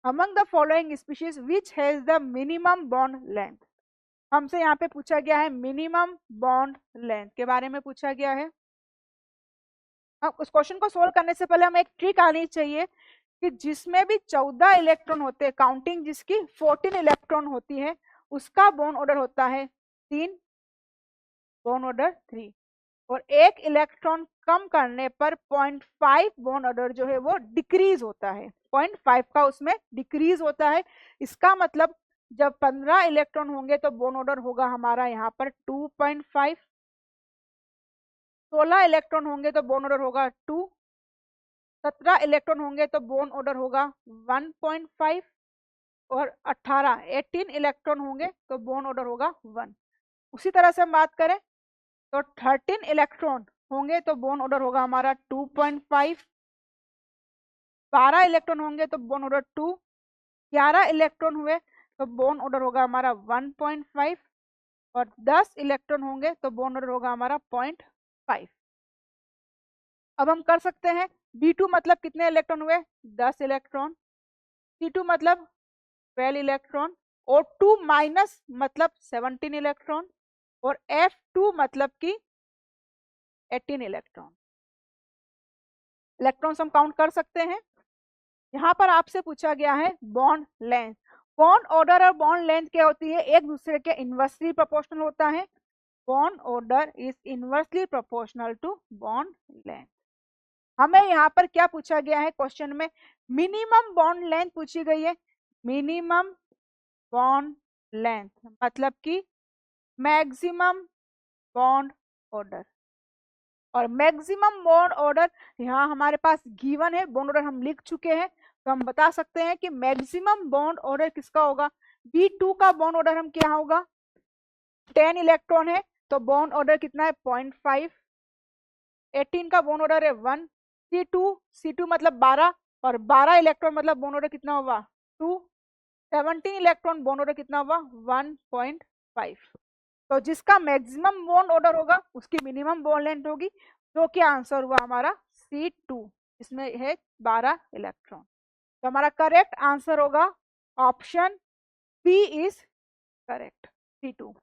Among the following species which has the minimum bond length. हमसे यहाँ पे पूछा गया है मिनिमम बॉन्ड लेंथ के बारे में पूछा गया है। अब उस क्वेश्चन को सोल्व करने से पहले हमें एक ट्रिक आनी चाहिए कि जिसमें भी 14 इलेक्ट्रॉन होते हैं, काउंटिंग जिसकी 14 इलेक्ट्रॉन होती है, उसका बॉन्ड ऑर्डर होता है 3, बॉन्ड ऑर्डर 3, और एक इलेक्ट्रॉन कम करने पर 0.5 बॉन्ड ऑर्डर जो है वो डिक्रीज होता है, 0.5 का उसमें डिक्रीज होता है। इसका मतलब जब 15 इलेक्ट्रॉन होंगे तो बॉन्ड ऑर्डर होगा हमारा यहाँ पर 2.5, 16 इलेक्ट्रॉन होंगे तो बॉन्ड ऑर्डर होगा 2, 17 इलेक्ट्रॉन होंगे तो बॉन्ड ऑर्डर होगा 1.5, और 18 इलेक्ट्रॉन होंगे तो बॉन्ड ऑर्डर होगा 1। उसी तरह से हम बात करें तो 13 इलेक्ट्रॉन होंगे तो बॉन्ड ऑर्डर होगा हमारा 2.5, 12 इलेक्ट्रॉन होंगे तो बॉन्ड ऑर्डर 2, 11 इलेक्ट्रॉन हुए तो बॉन्ड ऑर्डर होगा हमारा 1.5, और 10 इलेक्ट्रॉन होंगे तो बॉन्ड ऑर्डर होगा हमारा 0.5। अब हम कर सकते हैं B2 मतलब कितने इलेक्ट्रॉन हुए, 10 इलेक्ट्रॉन, C2 मतलब 12 इलेक्ट्रॉन, O2 माइनस मतलब 17 इलेक्ट्रॉन, और F2 मतलब कि 18 इलेक्ट्रॉन। इलेक्ट्रॉन्स हम काउंट कर सकते हैं। यहाँ पर आपसे पूछा गया है बॉन्ड लेंथ। बॉन्ड ऑर्डर और बॉन्ड लेंथ क्या होती है, एक दूसरे के इनवर्सली प्रोपोर्शनल होता है। Bond order is inversely proportional to bond length. हमें यहाँ पर क्या पूछा गया है क्वेश्चन में, मिनिमम बॉन्ड लेंथ पूछी गई है। मिनिमम बॉन्ड लेंथ मतलब कि मैक्सिमम बॉन्ड ऑर्डर, और मैक्सिमम बॉन्ड ऑर्डर यहाँ हमारे पास गिवन है, बॉन्ड ऑर्डर हम लिख चुके हैं, तो हम बता सकते हैं कि मैक्सिमम बॉन्ड ऑर्डर किसका होगा। B2 का बॉन्ड ऑर्डर हम क्या होगा, 10 इलेक्ट्रॉन है तो बॉन्ड ऑर्डर कितना है 0.5, 18 का बॉन्ड ऑर्डर है 1, C2 मतलब 12, और 12 इलेक्ट्रॉन मतलब बॉन्ड ऑर्डर कितना होगा 2, 17 इलेक्ट्रॉन बॉन्ड ऑर्डर कितना होगा 1.5। तो जिसका मैक्सिमम बॉन्ड ऑर्डर होगा उसकी मिनिमम बॉन्ड लेंथ होगी, जो कि आंसर हुआ हमारा C2, इसमें है 12 इलेक्ट्रॉन। तो हमारा करेक्ट आंसर होगा option B is correct, C2।